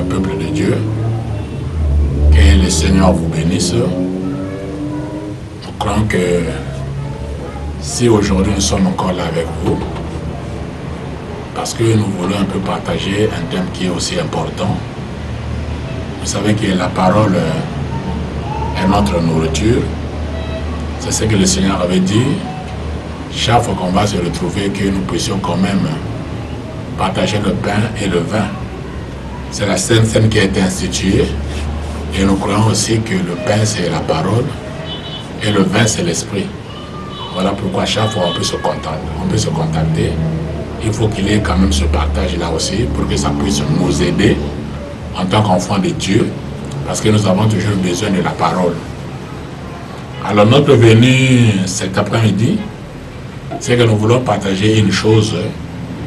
peuple de Dieu. Que le Seigneur vous bénisse. Nous croyons que si aujourd'hui nous sommes encore là avec vous, parce que nous voulons un peu partager un thème qui est aussi important. Vous savez que la parole est notre nourriture. C'est ce que le Seigneur avait dit. Chaque fois qu'on va se retrouver, que nous puissions quand même partager le pain et le vin. C'est la Sainte Seine qui a été instituée. Et nous croyons aussi que le pain c'est la parole et le vin c'est l'esprit. Voilà pourquoi chaque fois on peut se contacter. Il faut qu'il y ait quand même ce partage là aussi pour que ça puisse nous aider en tant qu'enfants de Dieu, parce que nous avons toujours besoin de la parole. Alors notre venue cet après-midi, c'est que nous voulons partager une chose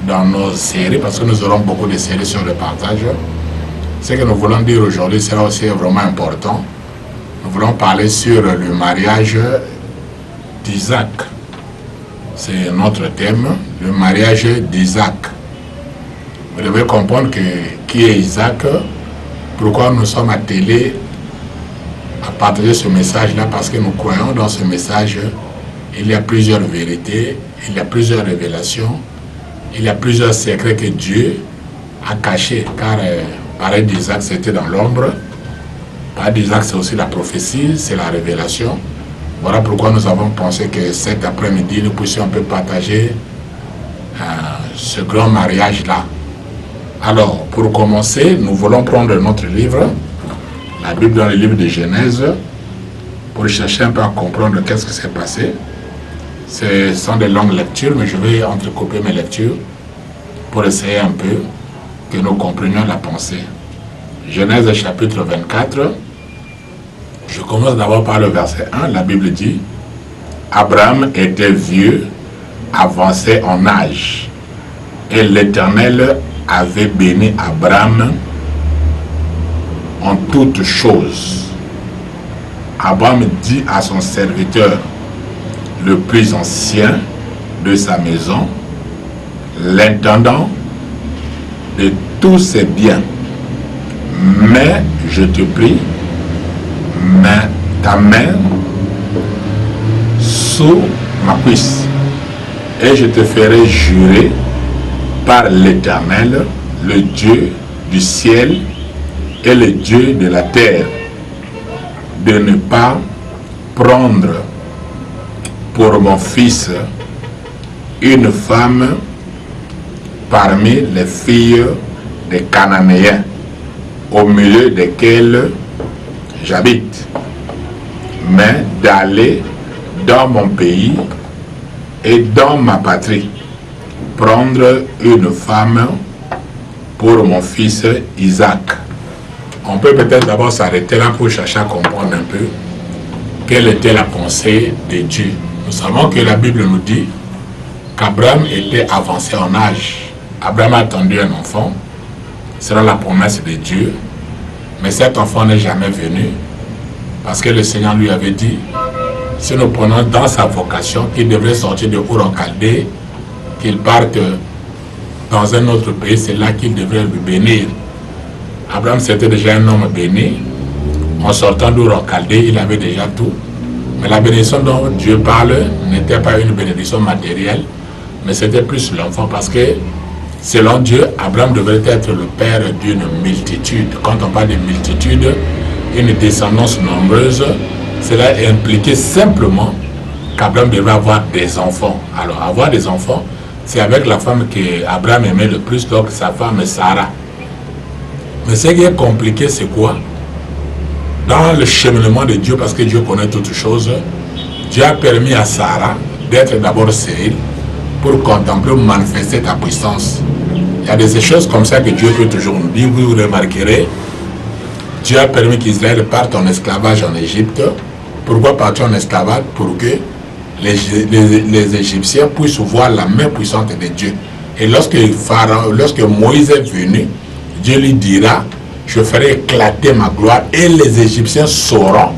dans nos séries, parce que nous aurons beaucoup de séries sur le partage. Ce que nous voulons dire aujourd'hui sera aussi vraiment important. Nous voulons parler sur le mariage d'Isaac. C'est notre thème, le mariage d'Isaac. Vous devez comprendre qui est Isaac, pourquoi nous sommes attelés à partager ce message-là, parce que nous croyons dans ce message. Il y a plusieurs vérités, il y a plusieurs révélations, il y a plusieurs secrets que Dieu a cachés, car pareil d'Isaac c'était dans l'ombre, pareil d'Isaac c'est aussi la prophétie, c'est la révélation. Voilà pourquoi nous avons pensé que cet après-midi nous puissions un peu partager ce grand mariage-là. Alors, pour commencer, nous voulons prendre notre livre, la Bible dans le livre de Genèse, pour chercher un peu à comprendre qu'est-ce qui s'est passé. Ce sont des longues lectures, mais je vais entrecouper mes lectures pour essayer un peu que nous comprenions la pensée. Genèse chapitre 24, je commence d'abord par le verset 1, la Bible dit « Abraham était vieux, avancé en âge, et l'Éternel avait béni Abraham en toutes choses. Abraham dit à son serviteur, le plus ancien de sa maison, l'intendant de tous ses biens, mais je te prie, mets ta main sous ma cuisse, et je te ferai jurer par l'Éternel, le Dieu du ciel et le Dieu de la terre, de ne pas prendre pour mon fils une femme parmi les filles des Cananéens, au milieu desquelles j'habite, mais d'aller dans mon pays et dans ma patrie, prendre une femme pour mon fils Isaac. On peut peut-être d'abord s'arrêter là pour chercher à comprendre un peu quelle était la pensée de Dieu. Nous savons que la Bible nous dit qu'Abraham était avancé en âge. Abraham a attendu un enfant, selon la promesse de Dieu, mais cet enfant n'est jamais venu, parce que le Seigneur lui avait dit, si nous prenons dans sa vocation qu'il devrait sortir de Ur en Chaldée, qu'il parte dans un autre pays, c'est là qu'il devrait lui bénir. Abraham c'était déjà un homme béni. En sortant d'Ur en Chaldée, il avait déjà tout. Mais la bénédiction dont Dieu parle n'était pas une bénédiction matérielle, mais c'était plus l'enfant, parce que selon Dieu, Abraham devrait être le père d'une multitude. Quand on parle de multitude, une descendance nombreuse, cela impliquait simplement qu'Abraham devrait avoir des enfants. Alors, avoir des enfants, c'est avec la femme qu'Abraham aimait le plus, donc sa femme Sarah. Mais ce qui est compliqué, c'est quoi? Dans le cheminement de Dieu, parce que Dieu connaît toutes choses, Dieu a permis à Sarah d'être d'abord stérile pour contempler ou manifester ta puissance. Il y a des choses comme ça que Dieu peut toujours nous dire. Vous remarquerez, Dieu a permis qu'Israël parte en esclavage en Égypte. Pourquoi partir en esclavage? Pour que les Égyptiens puissent voir la main puissante de Dieu. Et lorsque Moïse est venu, Dieu lui dira, je ferai éclater ma gloire et les Égyptiens sauront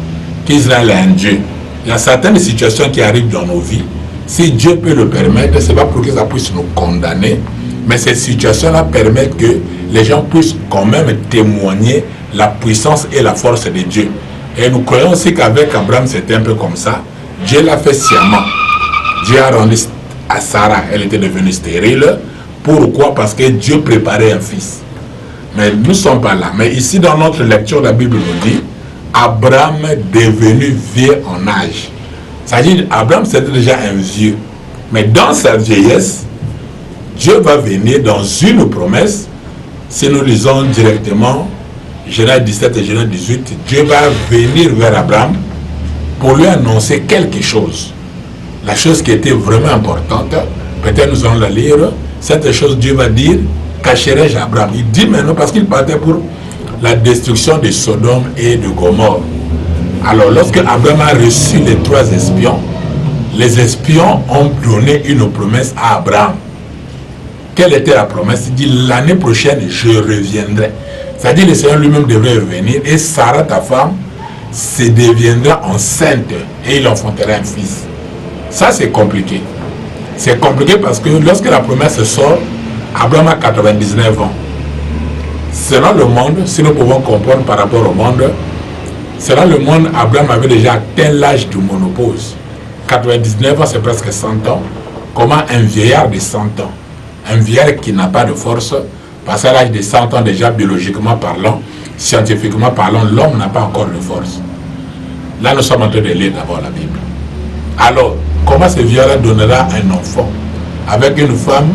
qu'Israël est un Dieu. Il y a certaines situations qui arrivent dans nos vies. Si Dieu peut le permettre, ce n'est pas pour que ça puisse nous condamner, mais ces situations-là permettent que les gens puissent quand même témoigner la puissance et la force de Dieu. Et nous croyons aussi qu'avec Abraham, c'était un peu comme ça. Dieu l'a fait sciemment. Dieu a rendu à Sarah, elle était devenue stérile. Pourquoi? Parce que Dieu préparait un fils. Mais nous ne sommes pas là. Mais ici, dans notre lecture, la Bible nous dit Abraham devenu vieux en âge. C'est-à-dire, Abraham, c'était déjà un vieux. Mais dans sa vieillesse, Dieu va venir dans une promesse. Si nous lisons directement Genèse 17 et Genèse 18, Dieu va venir vers Abraham pour lui annoncer quelque chose. La chose qui était vraiment importante, peut-être nous allons la lire. Cette chose, Dieu va dire, cacherai-je à Abraham? Il dit maintenant parce qu'il partait pour la destruction de Sodome et de Gomorrhe. Alors, lorsque Abraham a reçu les 3 espions, les espions ont donné une promesse à Abraham. Quelle était la promesse? Il dit, l'année prochaine, je reviendrai. C'est-à-dire, le Seigneur lui-même devrait revenir et Sarah, ta femme, se deviendra enceinte et il enfantera un fils. Ça, c'est compliqué. C'est compliqué parce que lorsque la promesse sort, Abraham a 99 ans. Selon le monde, si nous pouvons comprendre par rapport au monde, selon le monde, Abraham avait déjà atteint l'âge du monopause. 99 ans, c'est presque 100 ans. Comment un vieillard de 100 ans, un vieillard qui n'a pas de force, parce qu'à l'âge de 100 ans déjà, biologiquement parlant, scientifiquement parlant, l'homme n'a pas encore de force. Là, nous sommes en train de lire d'abord la Bible. Alors, comment ce vieillard donnera un enfant avec une femme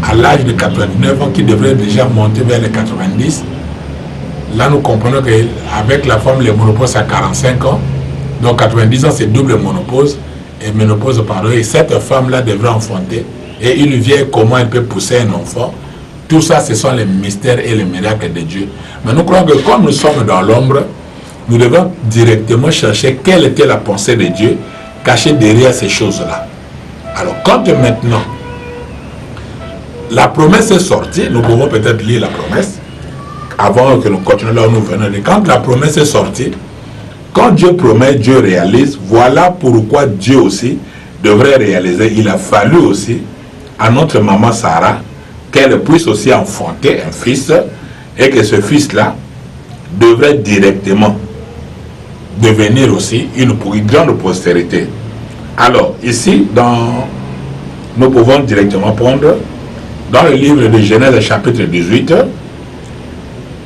à l'âge de 89 ans qui devrait déjà monter vers les 90? Là, nous comprenons qu'avec la femme, le monopause à 45 ans. Donc, 90 ans, c'est double monopause. Et ménopause, pardon. Et cette femme-là devrait enfanter. Et une vieille, comment elle peut pousser un enfant? Tout ça, ce sont les mystères et les miracles de Dieu. Mais nous croyons que comme nous sommes dans l'ombre, nous devons directement chercher quelle était la pensée de Dieu cachée derrière ces choses-là. Alors, quand maintenant, la promesse est sortie, nous pouvons peut-être lire la promesse, avant que nous continuions là où nous venons. Et quand la promesse est sortie, quand Dieu promet, Dieu réalise. Voilà pourquoi Dieu aussi devrait réaliser. Il a fallu aussi à notre maman Sarah qu'elle puisse aussi enfanter un fils et que ce fils-là devrait directement devenir aussi une grande postérité. Alors, ici, nous pouvons directement prendre dans le livre de Genèse chapitre 18.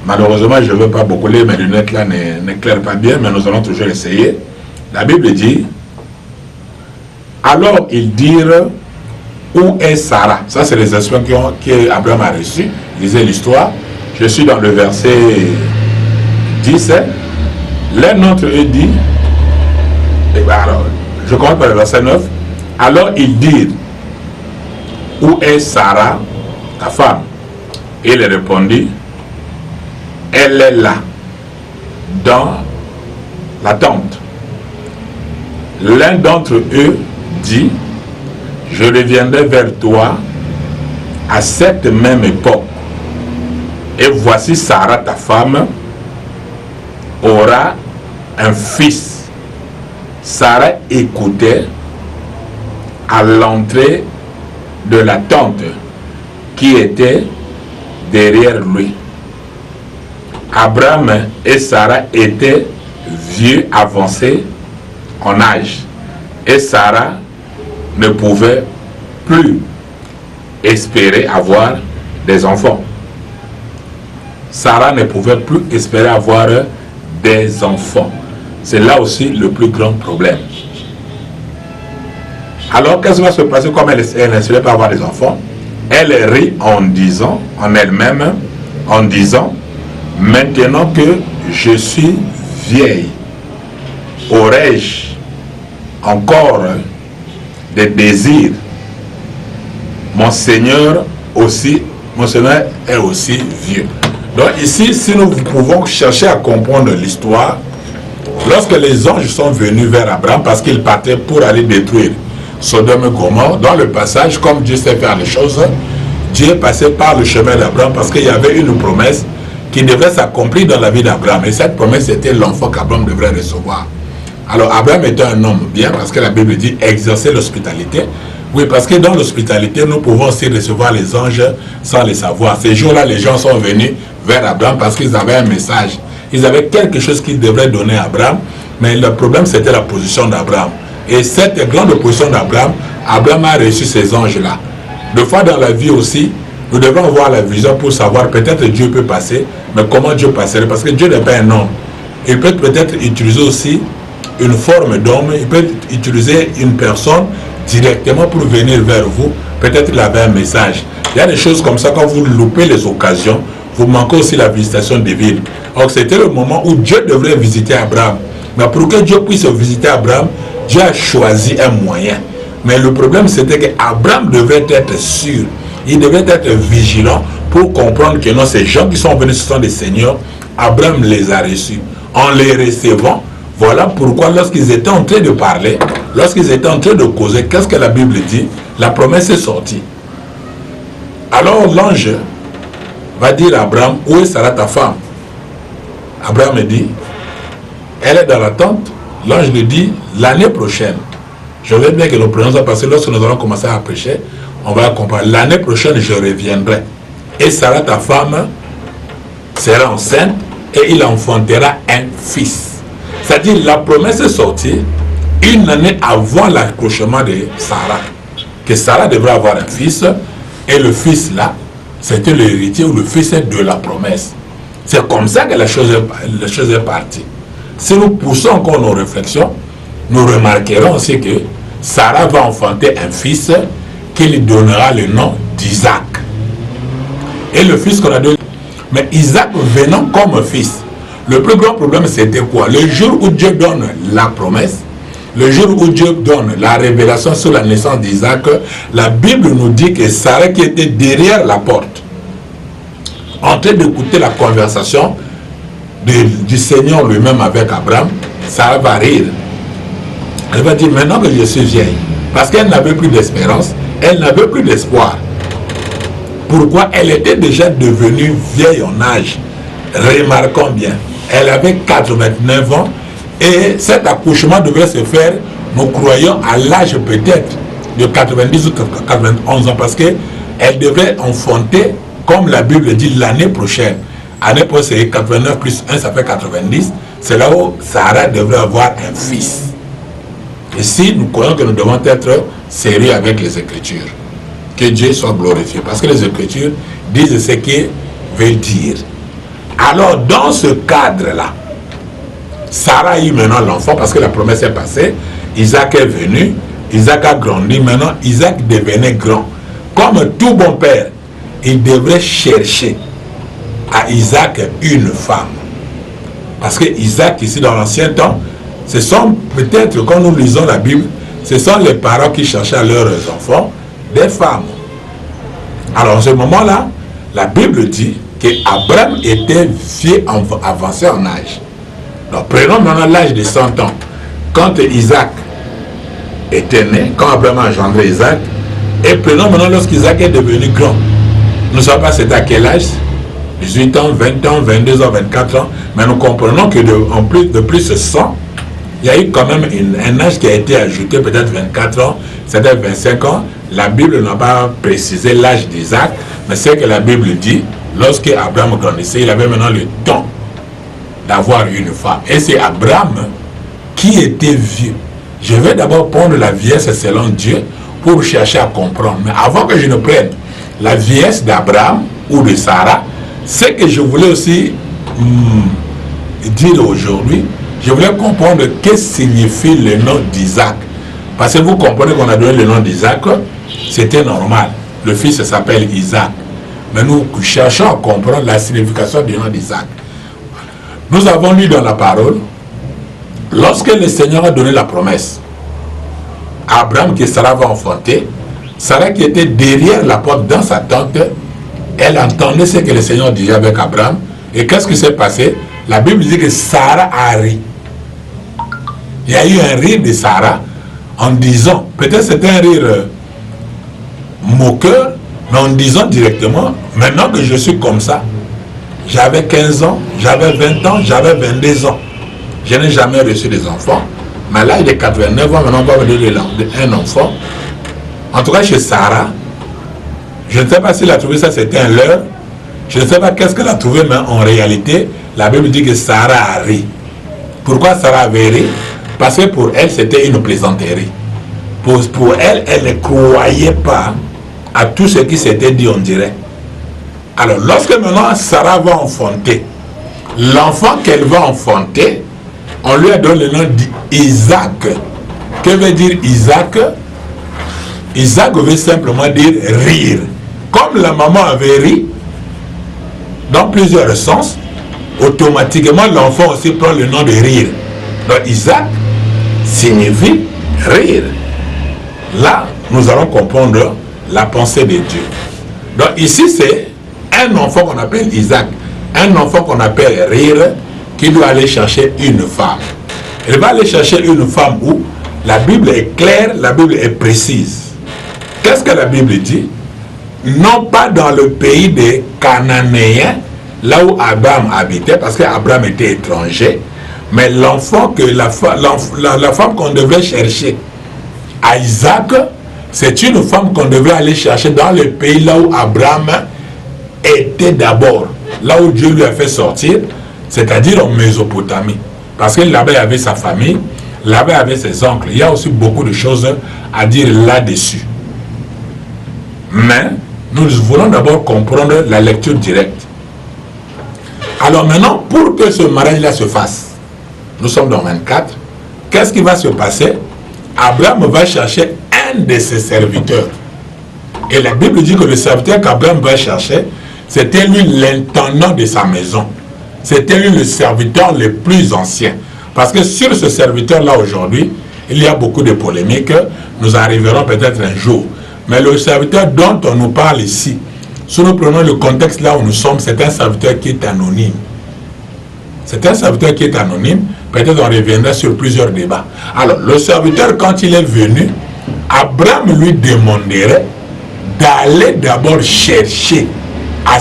Malheureusement, je ne veux pas beaucoup lire, mes lunettes là n'éclairent pas bien, mais nous allons toujours essayer. La Bible dit, alors ils dirent, où est Sarah? Ça, c'est les instructions qu'Abraham a reçues. Lisez l'histoire. Je suis dans le verset 10. L'un d'entre eux dit, alors, je commence par le verset 9. Alors ils dirent, où est Sarah, ta femme? Et il répondit, elle est là, dans la tente. L'un d'entre eux dit, je reviendrai vers toi à cette même époque. Et voici Sarah, ta femme, aura un fils. Sarah écoutait à l'entrée de la tente qui était derrière lui. Abraham et Sarah étaient vieux avancés en âge. Et Sarah ne pouvait plus espérer avoir des enfants. Sarah ne pouvait plus espérer avoir des enfants. C'est là aussi le plus grand problème. Alors, qu'est-ce qui va se passer comme elle n'espérait pas avoir des enfants? Elle rit en disant, en elle-même, en disant, maintenant que je suis vieille, aurais-je encore des désirs? Mon Seigneur est aussi vieux. Donc ici, si nous pouvons chercher à comprendre l'histoire, lorsque les anges sont venus vers Abraham, parce qu'ils partaient pour aller détruire Sodome et Gomorrhe, dans le passage, comme Dieu sait faire les choses, Dieu est passé par le chemin d'Abraham parce qu'il y avait une promesse qui devrait s'accomplir dans la vie d'Abraham. Et cette promesse, c'était l'enfant qu'Abraham devrait recevoir. Alors Abraham était un homme bien, parce que la Bible dit exercer l'hospitalité, Oui, parce que dans l'hospitalité, nous pouvons aussi recevoir les anges sans les savoir. Ces jours-là, les gens sont venus vers Abraham parce qu'ils avaient un message. Ils avaient quelque chose qu'ils devraient donner à Abraham, mais le problème, c'était la position d'Abraham. Et cette grande position d'Abraham, Abraham a reçu ces anges-là. Deux fois dans la vie aussi, nous devons avoir la vision pour savoir, peut-être Dieu peut passer, mais comment Dieu passerait? Parce que Dieu n'est pas un homme. Il peut peut-être utiliser aussi une forme d'homme, il peut utiliser une personne directement pour venir vers vous. Peut-être qu'il avait un message. Il y a des choses comme ça, quand vous loupez les occasions, vous manquez aussi la visitation divine. Donc c'était le moment où Dieu devrait visiter Abraham. Mais pour que Dieu puisse visiter Abraham, Dieu a choisi un moyen. Mais le problème, c'était qu'Abraham devait être sûr. Il devait être vigilant pour comprendre que non, ces gens qui sont venus, ce sont des seigneurs. Abraham les a reçus. En les recevant, voilà pourquoi lorsqu'ils étaient en train de parler, lorsqu'ils étaient en train de causer, qu'est-ce que la Bible dit? La promesse est sortie. Alors l'ange va dire à Abraham, où est Sarah ta femme? Abraham dit, elle est dans la tente. L'ange lui dit, l'année prochaine. Je veux bien que nous prenions ça parce que lorsque nous allons commencer à prêcher, on va comprendre. L'année prochaine, je reviendrai. Et Sarah, ta femme, sera enceinte et il enfantera un fils. C'est-à-dire, la promesse est sortie une année avant l'accouchement de Sarah. Que Sarah devrait avoir un fils et le fils là, c'était l'héritier ou le fils de la promesse. C'est comme ça que la chose est partie. Si nous poussons encore nos réflexions, nous remarquerons aussi que Sarah va enfanter un fils qui lui donnera le nom d'Isaac. Et le fils qu'on a donné, mais Isaac venant comme fils, le plus grand problème c'était quoi? Le jour où Dieu donne la promesse, le jour où Dieu donne la révélation sur la naissance d'Isaac, la Bible nous dit que Sarah qui était derrière la porte, en train d'écouter la conversation du Seigneur lui-même avec Abraham, Sarah va rire. Elle va dire, maintenant que je suis vieille, parce qu'elle n'avait plus d'espérance, elle n'avait plus d'espoir. Pourquoi? Elle était déjà devenue vieille en âge. Remarquons bien, elle avait 89 ans et cet accouchement devait se faire, nous croyons, à l'âge peut-être de 90 ou 91 ans, parce qu'elle devrait enfanter, comme la Bible dit, l'année prochaine. Année prochaine, c'est 89 plus 1, ça fait 90. C'est là où Sarah devrait avoir un fils. Et si nous croyons que nous devons être sérieux avec les Écritures, que Dieu soit glorifié, parce que les Écritures disent ce qu'il veut dire. Alors, dans ce cadre-là, Sarah a eu maintenant l'enfant parce que la promesse est passée. Isaac est venu, Isaac a grandi. Maintenant, Isaac devenait grand. Comme tout bon père, il devrait chercher à Isaac une femme. Parce que Isaac, ici dans l'ancien temps, ce sont peut-être, quand nous lisons la Bible, ce sont les parents qui cherchaient à leurs enfants des femmes. Alors, en ce moment-là, la Bible dit qu'Abraham était vieux, avancé en âge. Donc, prenons maintenant l'âge de 100 ans. Quand Isaac était né, quand Abraham a engendré Isaac, et prenons maintenant lorsqu'Isaac est devenu grand. Nous ne savons pas c'était à quel âge, 18 ans, 20 ans, 22 ans, 24 ans, mais nous comprenons que de plus 100, il y a eu quand même un âge qui a été ajouté, peut-être 24 ans, c'était 25 ans. La Bible n'a pas précisé l'âge d'Isaac, mais c'est que la Bible dit, lorsque Abraham grandissait, il avait maintenant le temps d'avoir une femme. Et c'est Abraham qui était vieux. Je vais d'abord prendre la vieillesse selon Dieu pour chercher à comprendre. Mais avant que je ne prenne la vieillesse d'Abraham ou de Sarah, ce que je voulais aussi dire aujourd'hui, je voulais comprendre qu'est-ce que signifie le nom d'Isaac. Parce que vous comprenez qu'on a donné le nom d'Isaac, c'était normal. Le fils s'appelle Isaac. Mais nous cherchons à comprendre la signification du nom d'Isaac. Nous avons lu dans la parole, lorsque le Seigneur a donné la promesse, Abraham que Sarah va enfanter, Sarah qui était derrière la porte dans sa tente, elle entendait ce que le Seigneur disait avec Abraham. Et qu'est-ce qui s'est passé? La Bible dit que Sarah a ri. Il y a eu un rire de Sarah en disant, peut-être c'était un rire moqueur, mais en disant directement, maintenant que je suis comme ça, j'avais 15 ans, j'avais 20 ans, j'avais 22 ans. Je n'ai jamais reçu des enfants. Mais à l'âge de 89 ans, maintenant on va me donner un enfant. En tout cas, chez Sarah, je ne sais pas s'il a trouvé ça, c'était un leurre. Je ne sais pas qu'est-ce qu'elle a trouvé, mais en réalité, la Bible dit que Sarah a ri. Pourquoi Sarah avait ri? Parce que pour elle, c'était une plaisanterie. Pour elle, elle ne croyait pas à tout ce qui s'était dit, on dirait. Alors, lorsque maintenant Sarah va enfanter, l'enfant qu'elle va enfanter, on lui a donné le nom d'Isaac. Que veut dire Isaac? Isaac veut simplement dire rire. Comme la maman avait ri, dans plusieurs sens, automatiquement l'enfant aussi prend le nom de rire. Donc Isaac signifie rire. Là, nous allons comprendre la pensée de Dieu. Donc ici, c'est un enfant qu'on appelle Isaac, un enfant qu'on appelle rire, qui doit aller chercher une femme. Il va aller chercher une femme où la Bible est claire, la Bible est précise. Qu'est-ce que la Bible dit? Non pas dans le pays des Cananéens, là où Abraham habitait, parce qu'Abraham était étranger, mais l'enfant que la femme qu'on devait chercher à Isaac, c'est une femme qu'on devait aller chercher dans le pays là où Abraham était d'abord, là où Dieu lui a fait sortir, c'est-à-dire en Mésopotamie. Parce que là-bas, il y avait sa famille, là-bas, il y avait ses oncles. Il y a aussi beaucoup de choses à dire là-dessus. Mais nous voulons d'abord comprendre la lecture directe. Alors maintenant, pour que ce mariage-là se fasse, nous sommes dans 24, qu'est-ce qui va se passer? Abraham va chercher un de ses serviteurs. Et la Bible dit que le serviteur qu'Abraham va chercher, c'était lui l'intendant de sa maison. C'était lui le serviteur le plus ancien. Parce que sur ce serviteur-là aujourd'hui, il y a beaucoup de polémiques. Nous arriverons peut-être un jour. Mais le serviteur dont on nous parle ici, si nous prenons le contexte là où nous sommes, c'est un serviteur qui est anonyme. C'est un serviteur qui est anonyme. Peut-être on reviendra sur plusieurs débats. Alors, le serviteur, quand il est venu, Abraham lui demanderait d'aller d'abord chercher à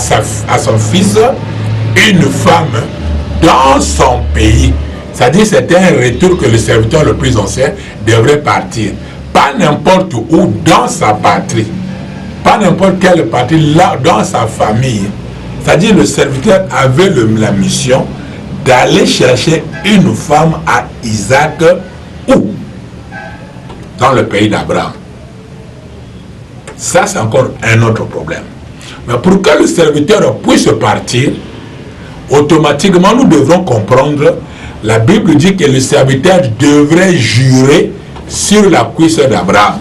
son fils une femme dans son pays. C'est-à-dire c'était un retour que le serviteur le plus ancien devrait partir. Pas n'importe où, dans sa patrie. Pas n'importe quelle patrie, là, dans sa famille. C'est-à-dire le serviteur avait la mission d'aller chercher une femme à Isaac, où? Dans le pays d'Abraham. Ça, c'est encore un autre problème. Mais pour que le serviteur puisse partir, automatiquement, nous devrons comprendre, la Bible dit que le serviteur devrait jurer sur la cuisse d'Abraham.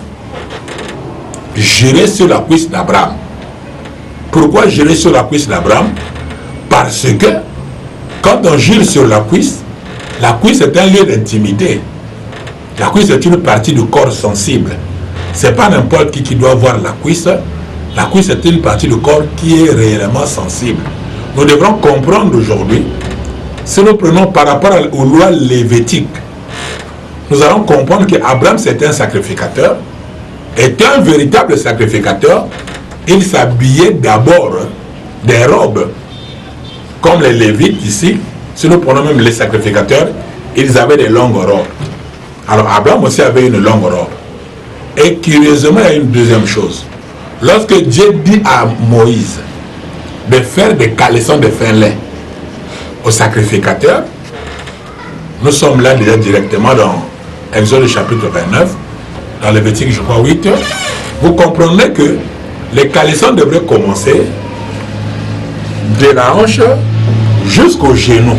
Jurer sur la cuisse d'Abraham. Pourquoi jurer sur la cuisse d'Abraham? Parce que, quand on jure sur la cuisse est un lieu d'intimité. La cuisse est une partie du corps sensible. C'est pas n'importe qui doit voir la cuisse. La cuisse est une partie du corps qui est réellement sensible. Nous devrons comprendre aujourd'hui, si nous prenons par rapport aux lois lévitiques, nous allons comprendre qu'Abraham c'est un sacrificateur, est un véritable sacrificateur. Il s'habillait d'abord des robes, comme les Lévites ici. Si nous prenons même les sacrificateurs, ils avaient des longues robes. Alors Abraham aussi avait une longue robe. Et curieusement, il y a une deuxième chose. Lorsque Dieu dit à Moïse de faire des caleçons de fin lait au sacrificateur, nous sommes là déjà directement dans Exode chapitre 29, dans Lévitique je crois 8, vous comprenez que les caleçons devraient commencer de la hanche jusqu'au genou.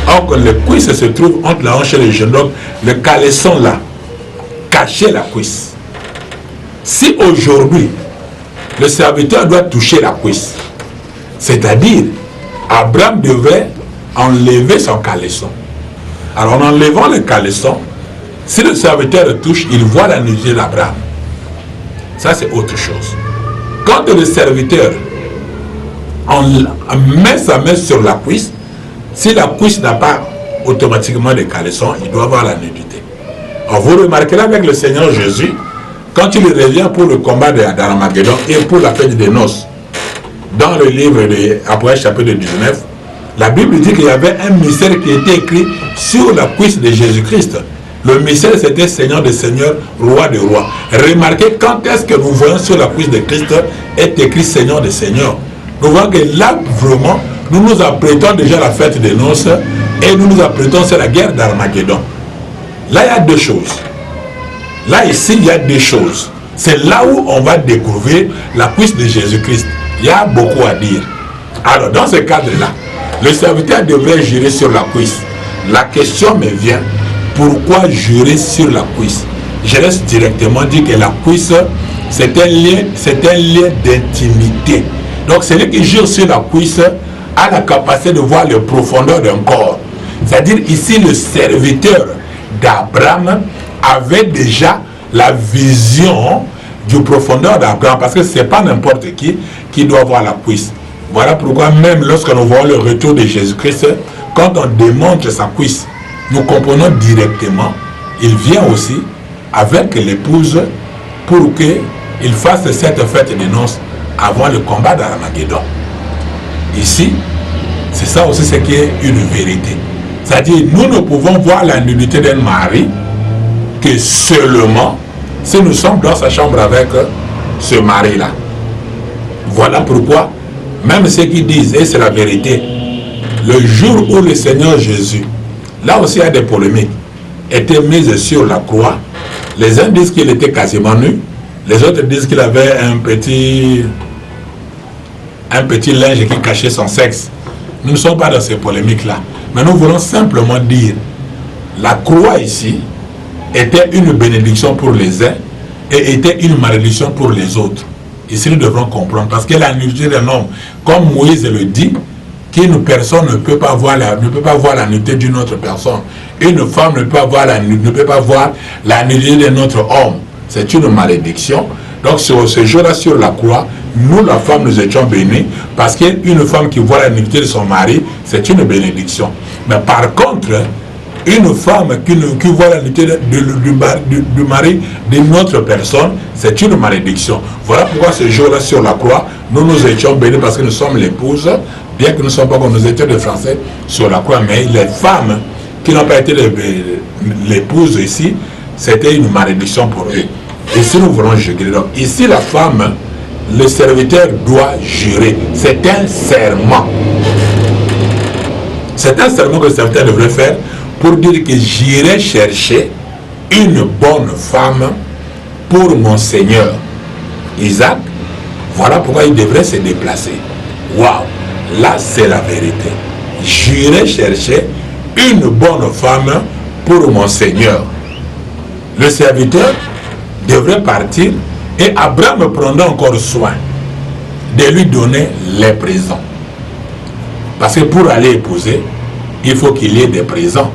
Or que le cuisse se trouve entre la hanche et le genou, donc le caleçon là cachait la cuisse. Si aujourd'hui le serviteur doit toucher la cuisse, c'est-à-dire Abraham devrait enlever son caleçon. Alors en enlevant le caleçon, si le serviteur le touche, il voit la nudité d'Abraham. Ça c'est autre chose. Quand le serviteur met sa main sur la cuisse, si la cuisse n'a pas automatiquement de caleçon, il doit avoir la nudité. Alors vous remarquerez avec le Seigneur Jésus, quand il revient pour le combat d'Armageddon et pour la fête des noces, dans le livre de Apocalypse chapitre 19, la Bible dit qu'il y avait un mystère qui était écrit sur la cuisse de Jésus-Christ. Le mystère, c'était Seigneur de Seigneurs, Roi de Rois. Remarquez, quand est-ce que nous voyons sur la cuisse de Christ est écrit Seigneur de Seigneurs. Nous voyons que là, vraiment, nous nous apprêtons déjà à la fête des noces et nous nous apprêtons sur la guerre d'Armageddon. Là, il y a deux choses. Là, ici, il y a deux choses. C'est là où on va découvrir la cuisse de Jésus-Christ. Il y a beaucoup à dire. Alors, dans ce cadre-là, le serviteur devrait jurer sur la cuisse. La question me vient, pourquoi jurer sur la cuisse? Je laisse directement dire que la cuisse, c'est un lien d'intimité. Donc, celui qui jure sur la cuisse a la capacité de voir les profondeurs d'un corps. C'est-à-dire, ici, le serviteur d'Abraham avait déjà la vision du profondeur d'Abraham, parce que ce n'est pas n'importe qui doit voir la cuisse. Voilà pourquoi même lorsque nous voyons le retour de Jésus-Christ, quand on démontre sa cuisse, nous comprenons directement, il vient aussi avec l'épouse pour qu'il fasse cette fête de noces avant le combat d'Armageddon. Ici, c'est ça aussi ce qui est une vérité. C'est-à-dire, nous ne pouvons voir la nudité d'un mari que seulement si nous sommes dans sa chambre avec ce mari-là. Voilà pourquoi, même ceux qui disent, et c'est la vérité, le jour où le Seigneur Jésus, là aussi il y a des polémiques, était mis sur la croix, les uns disent qu'il était quasiment nu, les autres disent qu'il avait un petit linge qui cachait son sexe. Nous ne sommes pas dans ces polémiques-là. Mais nous voulons simplement dire, la croix ici était une bénédiction pour les uns et était une malédiction pour les autres. Ici, nous devrons comprendre, parce que la nudité d'un homme, comme Moïse le dit, qu'une personne ne peut pas voir la nudité d'une autre personne. Une femme ne peut pas voir la nudité d'un autre homme. C'est une malédiction. Donc, sur ce jour-là, sur la croix, nous, la femme, nous étions bénis, parce qu'une femme qui voit la nudité de son mari, c'est une bénédiction. Mais par contre, une femme qui voit la nudité du mari d'une autre personne, c'est une malédiction. Voilà pourquoi ce jour-là, sur la croix, nous étions bénis, parce que nous sommes l'épouse, bien que nous ne sommes pas comme nous étions des Français sur la croix, mais les femmes qui n'ont pas été l'épouse ici, c'était une malédiction pour eux. Et si nous voulons jurer, donc ici la femme, le serviteur doit jurer. C'est un serment. C'est un serment que le serviteur devrait faire pour dire que j'irai chercher une bonne femme pour mon Seigneur Isaac. Voilà pourquoi il devrait se déplacer. Waouh! Là, c'est la vérité. J'irai chercher une bonne femme pour mon Seigneur. Le serviteur devrait partir et Abraham prendra encore soin de lui donner les présents. Parce que pour aller épouser, il faut qu'il y ait des présents.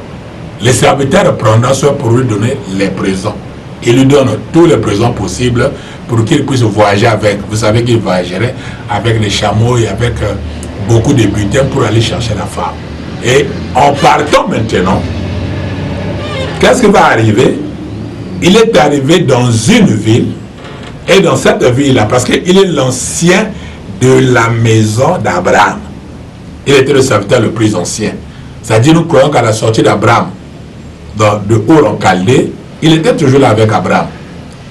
Le serviteur prendra soin pour lui donner les présents. Il lui donne tous les présents possibles pour qu'il puisse voyager avec. Vous savez qu'il voyagerait avec les chameaux et avec beaucoup de butins pour aller chercher la femme. Et en partant maintenant, qu'est-ce qui va arriver? Il est arrivé dans une ville, et dans cette ville-là, parce qu'il est l'ancien de la maison d'Abraham. Il était le serviteur le plus ancien. C'est-à-dire, nous croyons qu'à la sortie d'Abraham, de Ur en Chaldée, il était toujours là avec Abraham.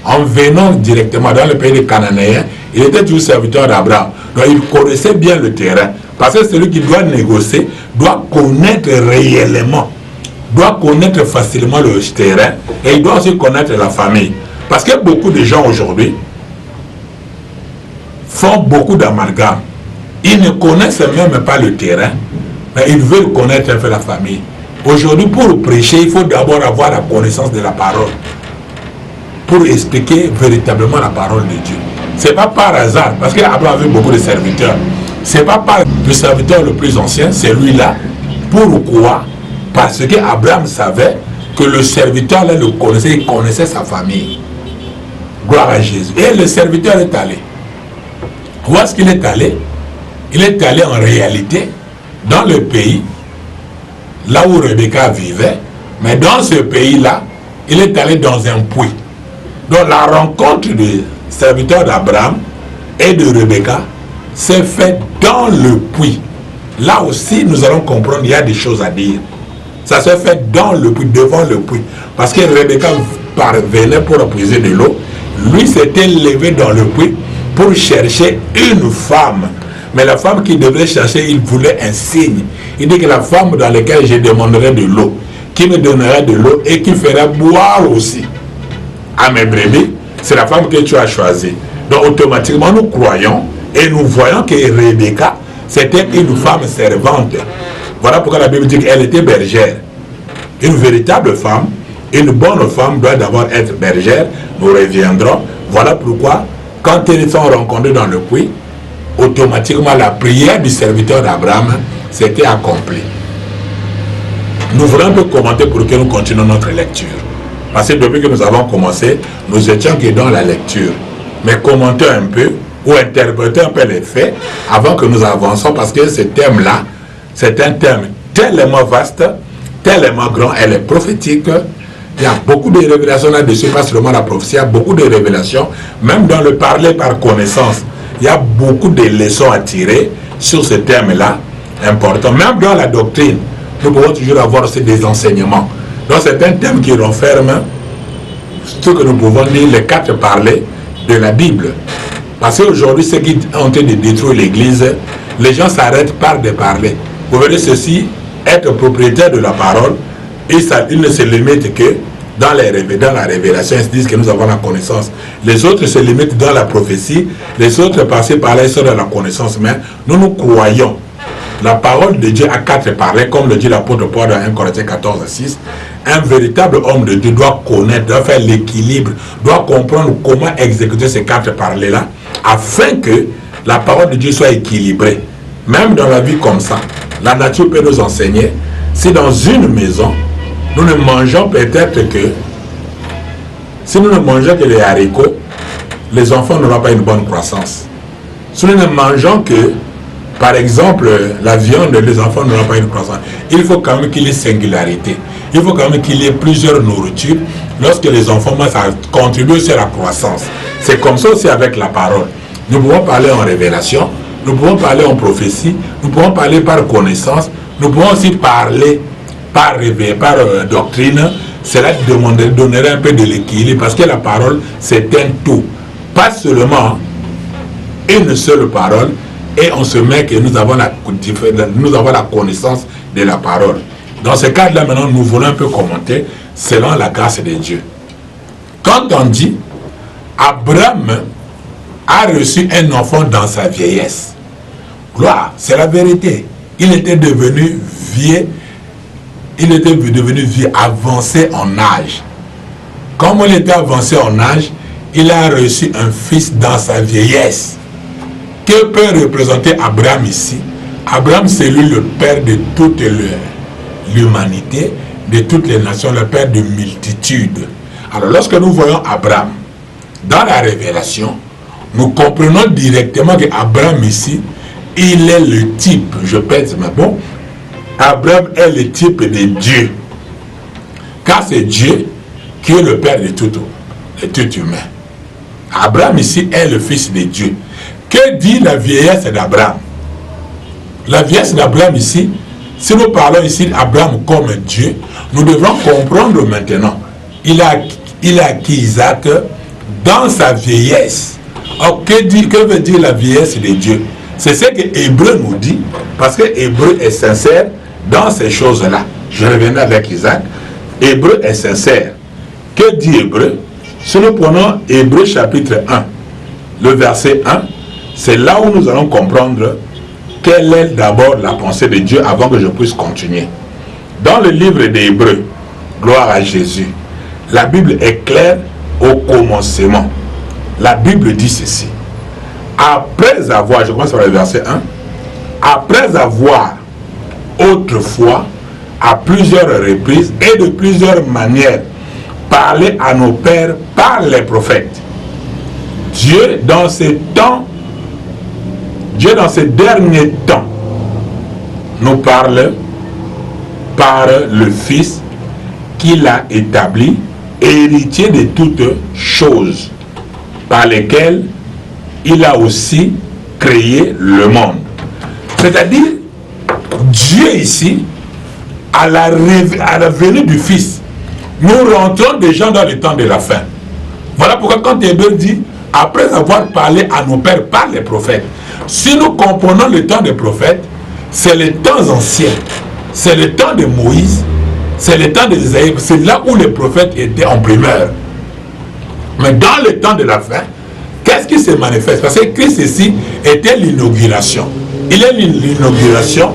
En venant directement dans le pays des Cananéens, il était toujours serviteur d'Abraham. Donc il connaissait bien le terrain. Parce que celui qui doit négocier doit connaître réellement, doit connaître facilement le terrain, et il doit aussi connaître la famille. Parce que beaucoup de gens aujourd'hui font beaucoup d'amalgames. Ils ne connaissent même pas le terrain, mais ils veulent connaître un peu la famille. Aujourd'hui, pour prêcher, il faut d'abord avoir la connaissance de la parole, pour expliquer véritablement la parole de Dieu. Ce n'est pas par hasard, parce qu'Abraham avait beaucoup de serviteurs. Ce n'est pas par le serviteur le plus ancien, c'est lui-là. Pourquoi? Parce qu'Abraham savait que le serviteur là, le connaissait, il connaissait sa famille. Gloire à Jésus. Et le serviteur est allé. Où est-ce qu'il est allé? Il est allé en réalité dans le pays, là où Rebecca vivait, mais dans ce pays-là, il est allé dans un puits. Donc la rencontre du serviteur d'Abraham et de Rebecca s'est faite dans le puits. Là aussi, nous allons comprendre, il y a des choses à dire. Ça se fait dans le puits, devant le puits. Parce que Rebecca parvenait pour puiser de l'eau. Lui s'était levé dans le puits pour chercher une femme. Mais la femme qu'il devait chercher, il voulait un signe. Il dit que la femme dans laquelle je demanderai de l'eau, qui me donnera de l'eau et qui fera boire aussi à mes brebis, c'est la femme que tu as choisie. Donc automatiquement nous croyons et nous voyons que Rebecca, c'était une femme servante. Voilà pourquoi la Bible dit qu'elle était bergère. Une véritable femme, une bonne femme doit d'abord être bergère. Nous reviendrons. Voilà pourquoi, quand ils sont rencontrés dans le puits, automatiquement la prière du serviteur d'Abraham s'était accomplie. Nous voulons un peu commenter pour que nous continuions notre lecture. Parce que depuis que nous avons commencé, nous étions que dans la lecture. Mais commentons un peu ou interprétons un peu les faits avant que nous avancions, parce que ce thème-là, c'est un thème tellement vaste, tellement grand, elle est prophétique. Il y a beaucoup de révélations là-dessus, pas seulement la prophétie, il y a beaucoup de révélations, même dans le parler par connaissance. Il y a beaucoup de leçons à tirer sur ce thème-là, important. Même dans la doctrine, nous pouvons toujours avoir aussi des enseignements. Donc c'est un thème qui renferme ce que nous pouvons dire, les 4 parlers de la Bible. Parce qu'aujourd'hui, ce qui est en train de détruire l'Église, les gens s'arrêtent par des parler. Vous verrez ceci, être propriétaire de la parole, et ça, il ne se limite que dans la révélation, ils se disent que nous avons la connaissance. Les autres se limitent dans la prophétie, les autres passent par là, ils sont dans la connaissance. Mais nous croyons. La parole de Dieu a 4 parlers, comme le dit l'apôtre Paul dans 1 Corinthiens 14:6. Un véritable homme de Dieu doit connaître, doit faire l'équilibre, doit comprendre comment exécuter ces 4 parlers-là, afin que la parole de Dieu soit équilibrée. Même dans la vie comme ça, la nature peut nous enseigner. Si dans une maison, nous ne mangeons peut-être que, si nous ne mangeons que les haricots, les enfants n'auront pas une bonne croissance. Si nous ne mangeons que, par exemple, la viande, les enfants n'auront pas une croissance. Il faut quand même qu'il y ait singularité. Il faut quand même qu'il y ait plusieurs nourritures. Lorsque les enfants mangent, ça contribue aussi à la croissance. C'est comme ça aussi avec la parole. Nous pouvons parler en révélation, nous pouvons parler en prophétie, nous pouvons parler par connaissance, nous pouvons aussi parler par réveil, par doctrine. Cela donnerait un peu de l'équilibre, parce que la parole, c'est un tout. Pas seulement une seule parole, et on se met que nous avons la connaissance de la parole. Dans ce cadre-là, maintenant, nous voulons un peu commenter selon la grâce de Dieu. Quand on dit Abraham a reçu un enfant dans sa vieillesse, gloire, c'est la vérité. Il était devenu vieux, avancé en âge. Comme il était avancé en âge, il a reçu un fils dans sa vieillesse. Que peut représenter Abraham ici? Abraham, c'est lui le père de toute l'humanité, de toutes les nations, le père de multitudes. Alors, lorsque nous voyons Abraham dans la révélation, nous comprenons directement qu'Abraham ici, il est le type, je pèse ma bon, Abraham est le type de Dieu. Car c'est Dieu qui est le père de tout humain. Abraham ici est le fils de Dieu. Que dit la vieillesse d'Abraham? La vieillesse d'Abraham ici, si nous parlons ici d'Abraham comme Dieu, nous devrons comprendre maintenant. Il a acquis Isaac dans sa vieillesse. Alors, que veut dire la vieillesse de Dieu? C'est ce que Hébreu nous dit, parce que Hébreu est sincère dans ces choses-là. Je reviens avec Isaac. Hébreu est sincère. Que dit Hébreu? Si nous prenons Hébreu chapitre 1, le verset 1, c'est là où nous allons comprendre quelle est d'abord la pensée de Dieu avant que je puisse continuer. Dans le livre des Hébreux, gloire à Jésus, la Bible est claire au commencement. La Bible dit ceci. Après avoir, je commence par le verset 1, après avoir autrefois, à plusieurs reprises et de plusieurs manières, parlé à nos pères par les prophètes, Dieu dans ces temps, Dieu dans ces derniers temps nous parle par le Fils qu'il a établi, héritier de toutes choses, par lesquelles il a aussi créé le monde. C'est-à-dire, Dieu ici à la venue du Fils, nous rentrons déjà dans le temps de la fin. Voilà pourquoi quand Hébreu dit, après avoir parlé à nos pères par les prophètes, si nous comprenons le temps des prophètes, c'est les temps anciens, c'est le temps de Moïse, c'est le temps d'Isaïe, c'est là où les prophètes étaient en primeur. Mais dans le temps de la fin, qu'est-ce qui se manifeste? Parce que Christ ici était l'inauguration. Il est l'inauguration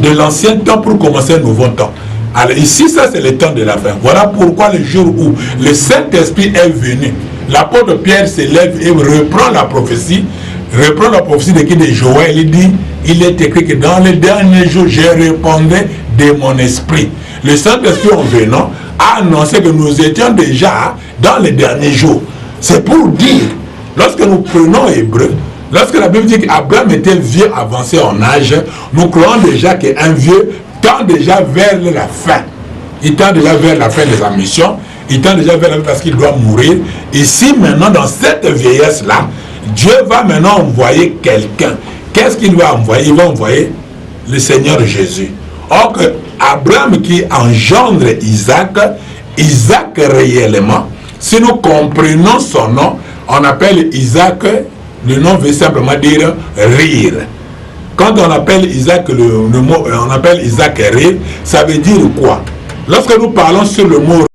de l'ancien temps pour commencer un nouveau temps. Alors ici, ça c'est le temps de la fin. Voilà pourquoi le jour où le Saint-Esprit est venu, l'apôtre Pierre se lève et reprend la prophétie de qui? De Joël. Il dit, il est écrit que dans les derniers jours, je répondrai de mon esprit. Le Saint-Esprit en venant a annoncé que nous étions déjà dans les derniers jours. C'est pour dire, lorsque nous prenons Hébreu, lorsque la Bible dit qu'Abraham était vieux avancé en âge, nous croyons déjà qu'un vieux tend déjà vers la fin. Il tend déjà vers la fin de sa mission. Il tend déjà vers la fin parce qu'il doit mourir. Ici, maintenant, dans cette vieillesse-là, Dieu va maintenant envoyer quelqu'un. Qu'est-ce qu'il va envoyer? Il va envoyer le Seigneur Jésus. Or, que Abraham qui engendre Isaac, Isaac réellement, si nous comprenons son nom, on appelle Isaac, le nom veut simplement dire rire. Quand on appelle Isaac, on appelle Isaac rire, ça veut dire quoi? Lorsque nous parlons sur le mot